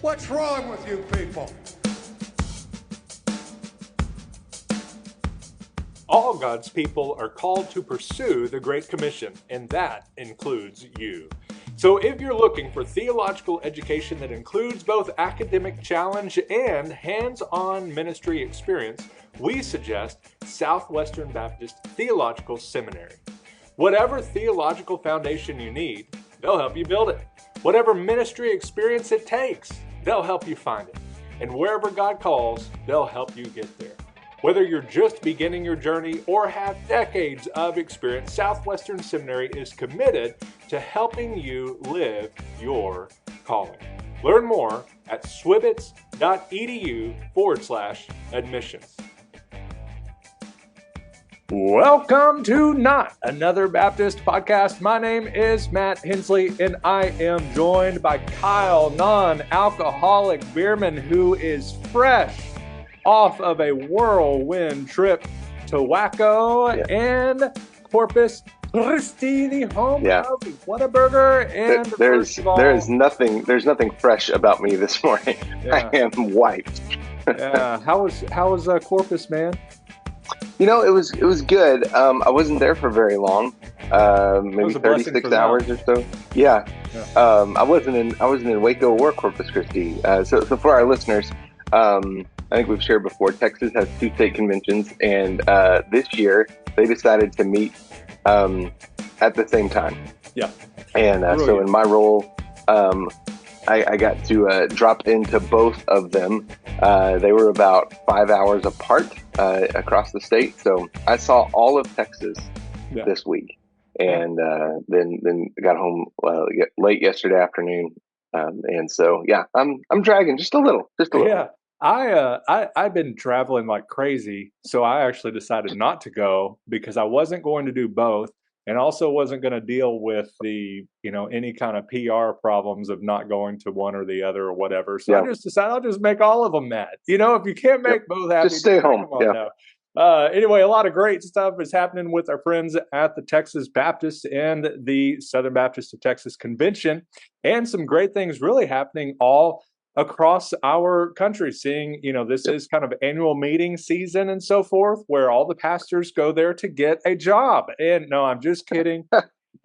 What's wrong with you people? All God's people are called to pursue the Great Commission, and that includes you. So if you're looking for theological education that includes both academic challenge and hands-on ministry experience, we suggest Southwestern Baptist Theological Seminary. Whatever theological foundation you need, they'll help you build it. Whatever ministry experience it takes, they'll help you find it. And wherever God calls, they'll help you get there. Whether you're just beginning your journey or have decades of experience, Southwestern Seminary is committed to helping you live your calling. Learn more at swbts.edu/admissions. Welcome to Not Another Baptist Podcast. My name is Matt Hensley, and I am joined by Kyle, non-alcoholic beerman, who is fresh off of a whirlwind trip to Waco and Corpus Christi, the home of Whataburger. And there's nothing fresh about me this morning. Yeah. I am wiped. Yeah. How was Corpus, man? You know, it was good. I wasn't there for very long, maybe 36 hours or so. Yeah. I wasn't in Waco or Corpus Christi. So for our listeners, I think we've shared before, Texas has two state conventions, and this year they decided to meet at the same time. Yeah. And so in my role, I got to drop into both of them. They were about 5 hours apart across the state. So I saw all of Texas this week, and then got home late yesterday afternoon. And so, I'm dragging just a little. Yeah. I've been traveling like crazy, so I actually decided not to go because I wasn't going to do both, and also wasn't going to deal with the any kind of PR problems of not going to one or the other or whatever. So I just decided I'll just make all of them mad. If you can't make both happy, just stay home. Anyway, a lot of great stuff is happening with our friends at the Texas Baptist and the Southern Baptist of Texas Convention, and some great things really happening all across our country, seeing, this is kind of annual meeting season and so forth, where all the pastors go there to get a job. And no, I'm just kidding.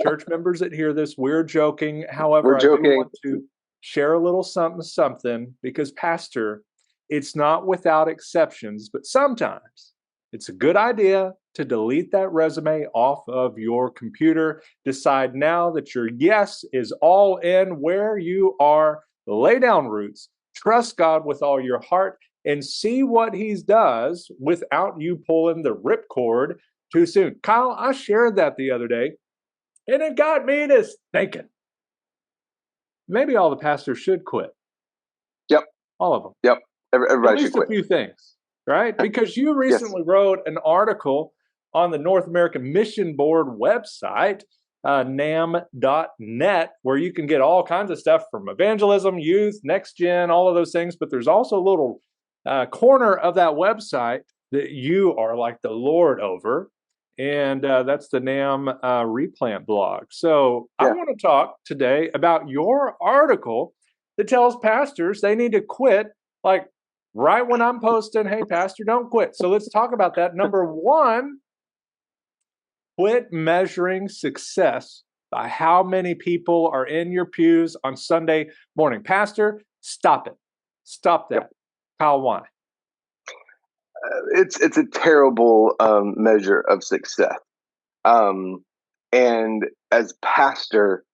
Church members that hear this, we're joking. However, I do want to share a little something, because pastor, it's not without exceptions, but sometimes it's a good idea to delete that resume off of your computer. Decide now that your yes is all in where you are. Lay down roots, trust God with all your heart, and see what he does without you pulling the ripcord too soon. Kyle, I shared that the other day, and it got me to thinking, maybe all the pastors should quit. Yep. All of them. Yep. Everybody should quit. At least a few things, right? Because you recently wrote an article on the North American Mission Board website, NAM.net, where you can get all kinds of stuff from evangelism, youth, next gen, all of those things. But there's also a little corner of that website that you are like the Lord over. And that's the NAM Replant blog. So I want to talk today about your article that tells pastors they need to quit, like right when I'm posting, hey, pastor, don't quit. So let's talk about that. Number one, quit measuring success by how many people are in your pews on Sunday morning. Pastor, stop it. Stop that. Kyle, why? It's a terrible measure of success. And as pastor,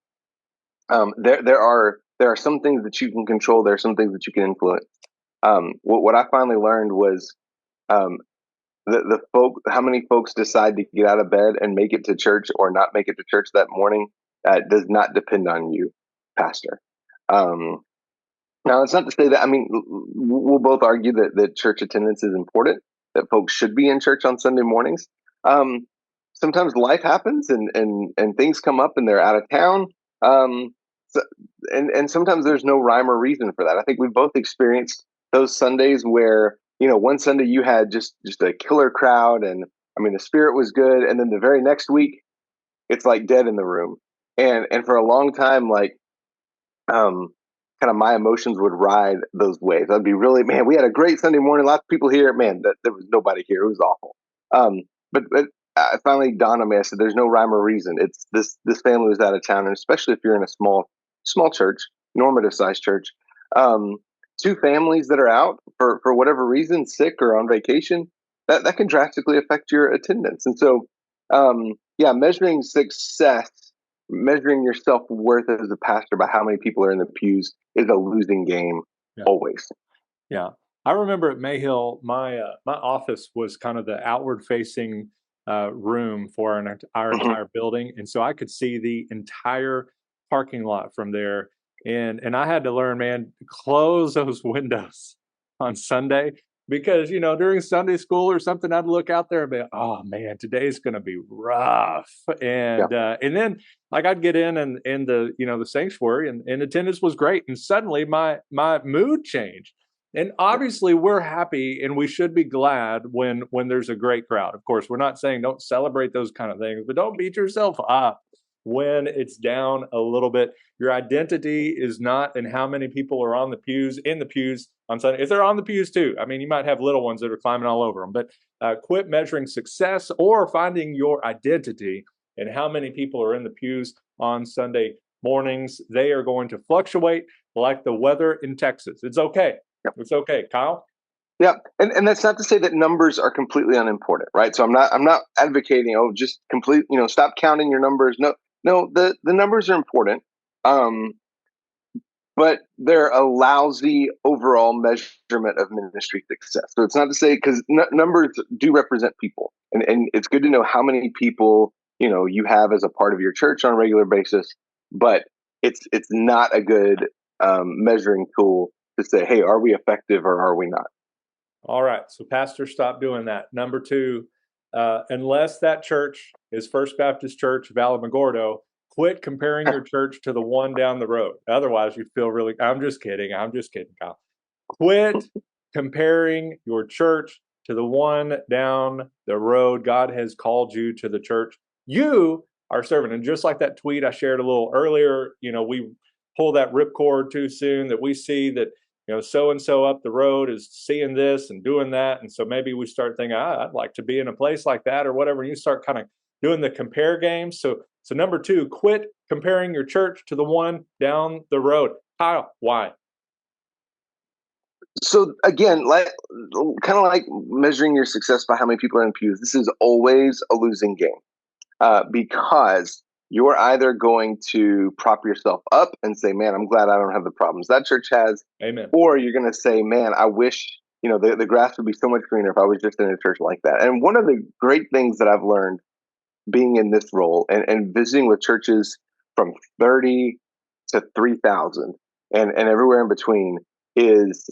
there are some things that you can control. There are some things that you can influence. What I finally learned was how many folks decide to get out of bed and make it to church or not make it to church that morning does not depend on you, pastor. Now, it's not to say that, we'll both argue that church attendance is important, that folks should be in church on Sunday mornings. Sometimes life happens and things come up and they're out of town. And sometimes there's no rhyme or reason for that. I think we've both experienced those Sundays where, one Sunday you had just a killer crowd and the spirit was good. And then the very next week, it's like dead in the room. And for a long time, kind of my emotions would ride those waves. I'd be really, man, we had a great Sunday morning, lots of people here. Man, there was nobody here. It was awful. But I finally dawned on me. I said, "There's no rhyme or reason. It's this family was out of town, and especially if you're in a small church, normative sized church, two families that are out for whatever reason, sick or on vacation, that can drastically affect your attendance. And so, yeah, measuring success, measuring your self-worth as a pastor by how many people are in the pews is a losing game always. Yeah. I remember at Mayhill, my office was kind of the outward facing room for our entire building. And so I could see the entire parking lot from there. And I had to learn, man, close those windows on Sunday because, during Sunday school or something, I'd look out there and be, oh man, today's going to be rough. And then like I'd get in the, the sanctuary and attendance was great. And suddenly my mood changed. And obviously we're happy and we should be glad when there's a great crowd. Of course, we're not saying don't celebrate those kind of things, but don't beat yourself up when it's down a little bit. Your identity is not in how many people are in the pews on Sunday. If they're on the pews too, I mean, you might have little ones that are climbing all over them, but quit measuring success or finding your identity in how many people are in the pews on Sunday mornings. They are going to fluctuate like the weather in Texas. It's okay. It's okay. Kyle? Yeah. And that's not to say that numbers are completely unimportant, right? So I'm not advocating, just complete, stop counting your numbers. No, the numbers are important. But they're a lousy overall measurement of ministry success. So it's not to say, because numbers do represent people. And it's good to know how many people, you have as a part of your church on a regular basis, but it's not a good measuring tool to say, hey, are we effective or are we not? All right. So pastor, stop doing that. Number 2, unless that church is First Baptist Church of Alamogordo, quit comparing your church to the one down the road. Otherwise you feel really, I'm just kidding, Kyle. Quit comparing your church to the one down the road. God has called you to the church. You are serving. And just like that tweet I shared a little earlier, we pull that ripcord too soon that we see that so-and-so up the road is seeing this and doing that. And so maybe we start thinking, I'd like to be in a place like that or whatever. And you start kind of doing the compare game. So number 2, quit comparing your church to the one down the road. Kyle, why? So again, kind of like measuring your success by how many people are in pews, this is always a losing game because you're either going to prop yourself up and say, man, I'm glad I don't have the problems that church has. Amen. Or you're going to say, man, I wish, the grass would be so much greener if I was just in a church like that. And one of the great things that I've learned being in this role and visiting with churches from 30 to 3,000 and everywhere in between is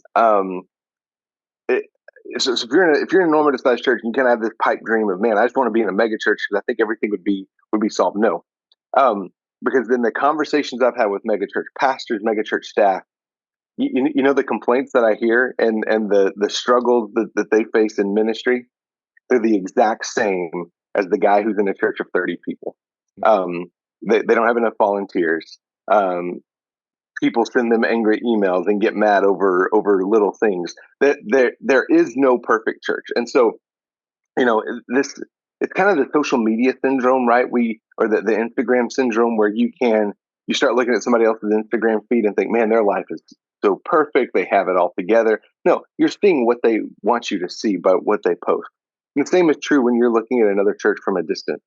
so if you're in a normative sized church, you kind of have this pipe dream of, man, I just want to be in a mega church because I think everything would be solved. No, because in the conversations I've had with mega church pastors, mega church staff, you know the complaints that I hear and the struggles that they face in ministry, they're the exact same as the guy who's in a church of 30 people. They don't have enough volunteers. People send them angry emails and get mad over little things. That there is no perfect church, and so it's kind of the social media syndrome, right? Or the Instagram syndrome, where you start looking at somebody else's Instagram feed and think, man, their life is so perfect, they have it all together. No, you're seeing what they want you to see by what they post. And the same is true when you're looking at another church from a distance.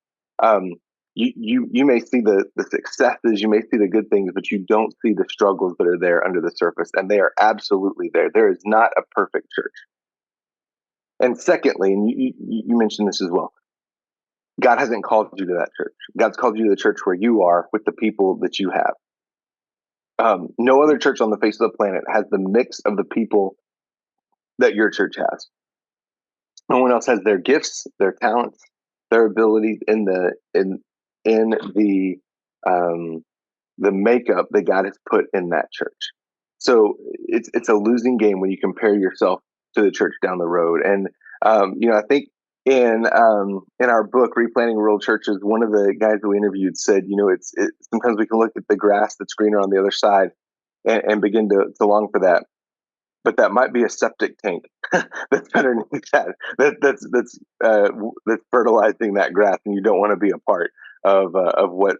You may see the successes, you may see the good things, but you don't see the struggles that are there under the surface, and they are absolutely there. There is not a perfect church. And secondly, and you mentioned this as well, God hasn't called you to that church. God's called you to the church where you are with the people that you have. No other church on the face of the planet has the mix of the people that your church has. No one else has their gifts, their talents, their abilities in the makeup that God has put in that church. So it's a losing game when you compare yourself to the church down the road. And I think in our book Replanting Rural Churches, one of the guys that we interviewed said, sometimes we can look at the grass that's greener on the other side and begin to long for that. But that might be a septic tank that's underneath that's fertilizing that grass, and you don't want to be a part of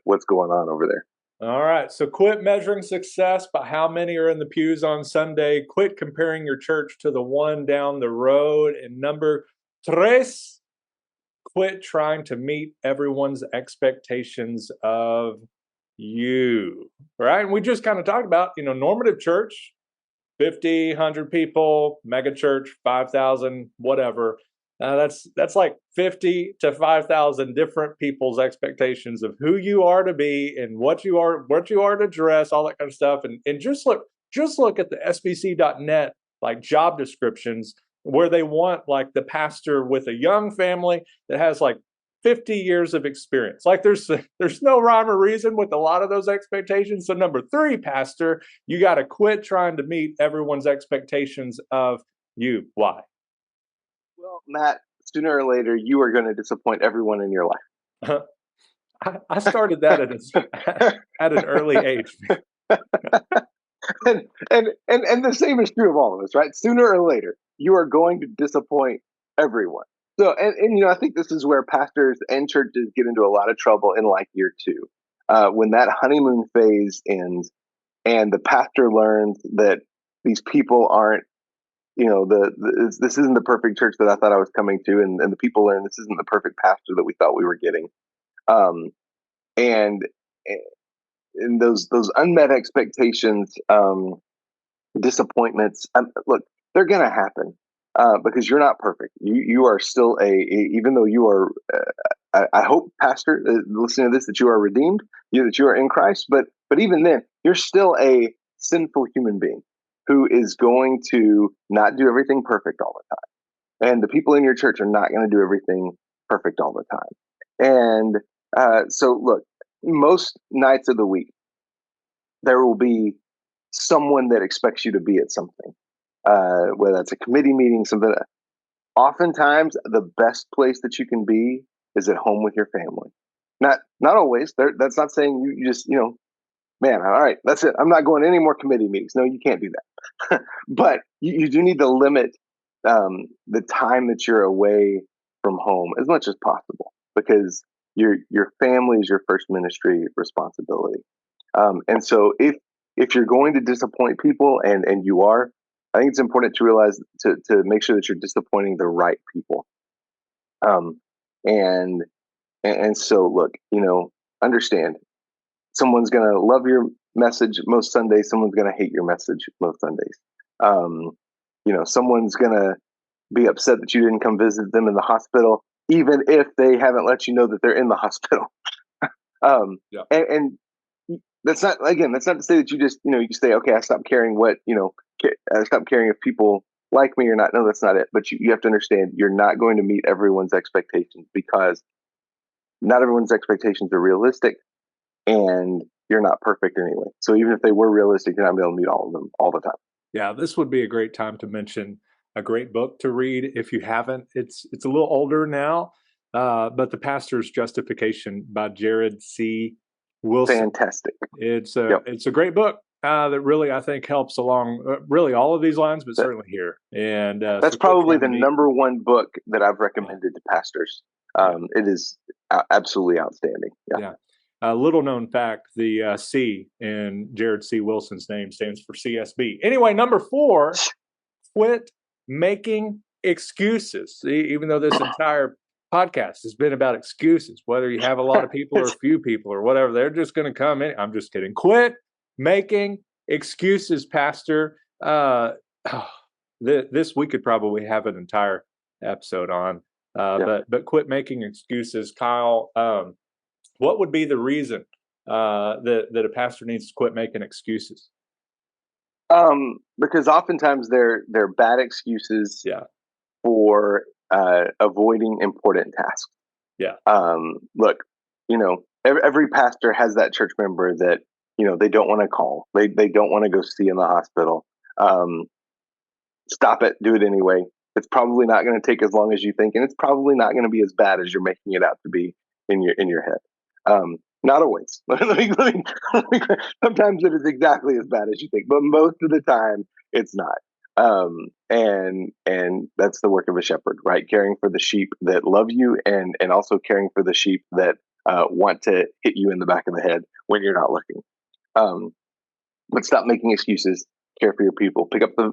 what's going on over there. All right. So quit measuring success by how many are in the pews on Sunday. Quit comparing your church to the one down the road. And number tres, quit trying to meet everyone's expectations of you. Right. And we just kind of talked about, normative church, 50, 100 people, mega church, 5,000, whatever. That's like 50 to 5,000 different people's expectations of who you are to be and what you are to dress, all that kind of stuff. And just look at the swbts.net like job descriptions where they want like the pastor with a young family that has like 50 years of experience. Like there's no rhyme or reason with a lot of those expectations. So number 3, pastor, you got to quit trying to meet everyone's expectations of you. Why? Well, Matt, sooner or later, you are going to disappoint everyone in your life. I started that at an early age. and the same is true of all of us, right? Sooner or later, you are going to disappoint everyone. So, and I think this is where pastors and churches get into a lot of trouble in like year 2, when that honeymoon phase ends, and the pastor learns that these people aren't, this isn't the perfect church that I thought I was coming to, and the people learn this isn't the perfect pastor that we thought we were getting, and those unmet expectations, disappointments. Look, they're going to happen because you're not perfect. You are still even though you are. I hope, pastor, listening to this, that you are redeemed, that you are in Christ. But even then, you're still a sinful human being who is going to not do everything perfect all the time, and the people in your church are not going to do everything perfect all the time. And so, look, most nights of the week, there will be someone that expects you to be at something, whether that's a committee meeting, something. Oftentimes, the best place that you can be is at home with your family. Not always. That's not saying you just, man, all right, that's it. I'm not going to any more committee meetings. No, you can't do that. But you do need to limit the time that you're away from home as much as possible, because your family is your first ministry responsibility. And so if you're going to disappoint people, and you are, I think it's important to realize to make sure that you're disappointing the right people. And so look, understand, someone's going to love your message most Sundays. Someone's going to hate your message most Sundays. Someone's going to be upset that you didn't come visit them in the hospital, even if they haven't let you know that they're in the hospital. Yeah. And that's not to say that you just, you say, okay, I stopped caring I stopped caring if people like me or not. No, that's not it. But you have to understand, you're not going to meet everyone's expectations, because not everyone's expectations are realistic, and you're not perfect anyway. So even if they were realistic, you're not going to be able to meet all of them all the time. Yeah, this would be a great time to mention a great book to read if you haven't. It's a little older now, but The Pastor's Justification by Jared C. Wilson. Fantastic. It's a great book that really, I think, helps along really all of these lines, but certainly here. And that's probably the number one book that I've recommended to pastors. It is absolutely outstanding. Yeah. A little known fact, the C in Jared C. Wilson's name stands for CSB. Anyway, number 4, quit making excuses. See, even though this entire podcast has been about excuses, whether you have a lot of people or a few people or whatever, they're just going to come in. I'm just kidding. Quit making excuses, pastor. This we could probably have an entire episode on, but quit making excuses. Kyle, what would be the reason that a pastor needs to quit making excuses? Because oftentimes they're bad excuses for avoiding important tasks. Yeah. Look, every pastor has that church member that they don't want to call. They don't want to go see in the hospital. Stop it. Do it anyway. It's probably not going to take as long as you think, and it's probably not going to be as bad as you're making it out to be in your head. Not always. Sometimes it is exactly as bad as you think, but most of the time it's not. And that's the work of a shepherd, right? Caring for the sheep that love you, and also caring for the sheep that want to hit you in the back of the head when you're not looking. But stop making excuses. Care for your people. Pick up the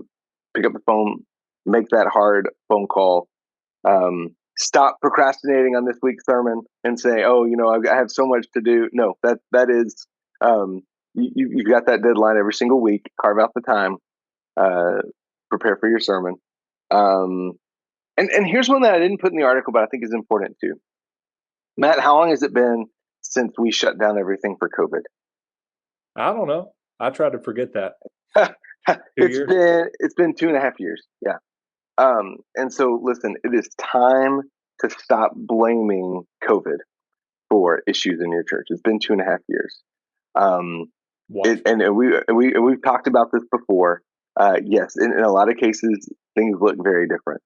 phone. Make that hard phone call. Stop procrastinating on this week's sermon and say, "Oh, I have so much to do." No, that is you've got that deadline every single week. Carve out the time. Prepare for your sermon. And here's one that I didn't put in the article, but I think is important too. Matt, how long has it been since we shut down everything for COVID? I don't know. I try to forget that. It's been 2.5 years. Yeah. And so listen, it is time to stop blaming COVID for issues in your church. It's been 2.5 years. We've talked about this before. Yes, in a lot of cases, things look very different.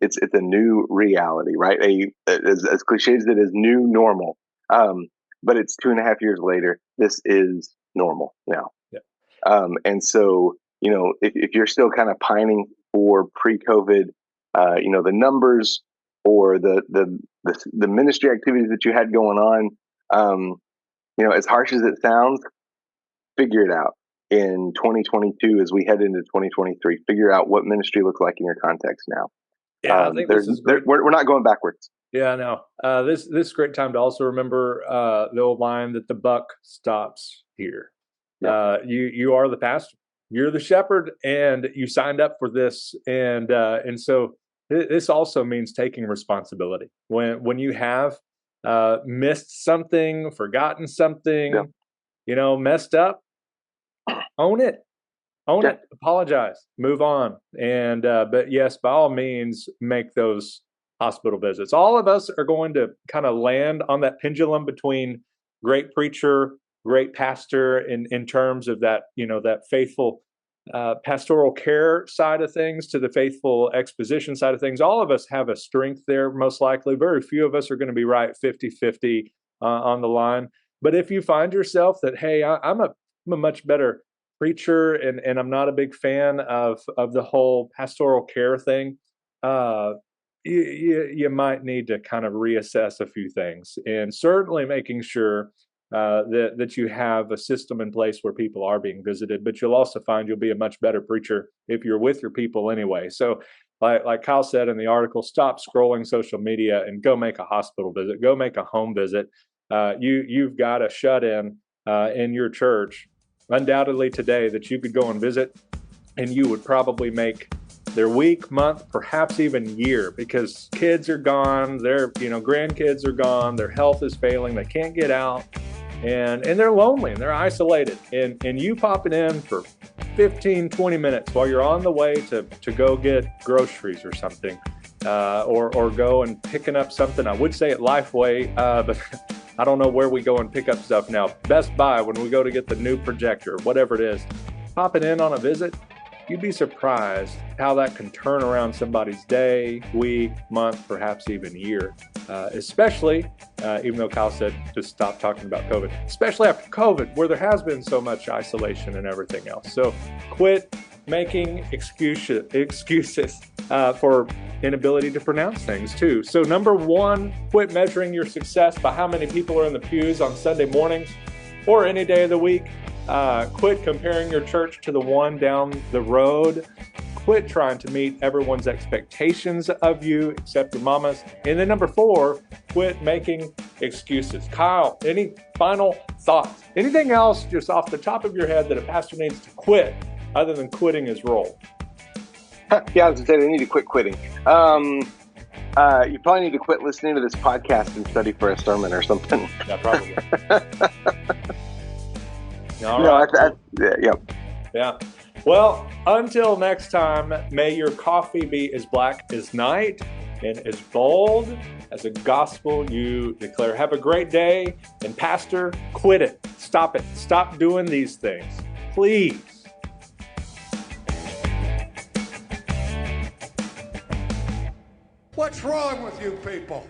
It's a new reality, right? As cliche as it is, new normal. But it's 2.5 years later. This is normal now. Yeah. And so, if you're still kind of pining for pre-COVID, the numbers or the ministry activities that you had going on, as harsh as it sounds, figure it out in 2022 as we head into 2023. Figure out what ministry looks like in your context now. Yeah, I think this is great. We're not going backwards. Yeah, no. This is a great time to also remember the old line that the buck stops here. Yeah. You are the pastor. You're the shepherd, and you signed up for this, and so this also means taking responsibility. When you have missed something, forgotten something, messed up, own it, apologize, move on, and but yes, by all means, make those hospital visits. All of us are going to kind of land on that pendulum between great preacher, great pastor in terms of that, that faithful pastoral care side of things to the faithful exposition side of things. All of us have a strength there, most likely. Very few of us are going to be right 50-50 on the line. But if you find yourself that, hey, I'm a much better preacher and I'm not a big fan of the whole pastoral care thing, you might need to kind of reassess a few things, and certainly making sure that you have a system in place where people are being visited. But you'll also find you'll be a much better preacher if you're with your people anyway. So like Kyle said in the article, stop scrolling social media and go make a hospital visit, go make a home visit. You've got a shut-in in your church undoubtedly today that you could go and visit, and you would probably make their week, month, perhaps even year, because kids are gone, their grandkids are gone, their health is failing, they can't get out, and they're lonely and they're isolated, and you popping in for 15-20 minutes while you're on the way to go get groceries or something, or go and picking up something. I would say at Lifeway, but I don't know where we go and pick up stuff now. Best Buy, when we go to get the new projector, whatever it is, popping in on a visit, you'd be surprised how that can turn around somebody's day, week, month, perhaps even year. Especially, even though Kyle said to stop talking about COVID, especially after COVID, where there has been so much isolation and everything else. So quit making excuses for inability to pronounce things too. So number one, quit measuring your success by how many people are in the pews on Sunday mornings or any day of the week. Quit comparing your church to the one down the road. Quit trying to meet everyone's expectations of you except your mama's. And then number four, quit making excuses. Kyle, any final thoughts? Anything else just off the top of your head that a pastor needs to quit other than quitting his role? Yeah, I was going to say they need to quit quitting. You probably need to quit listening to this podcast and study for a sermon or something. Yeah, probably. Yeah. Well, until next time, may your coffee be as black as night and as bold as the gospel you declare. Have a great day. And pastor, quit it. Stop it. Stop doing these things. Please. What's wrong with you people?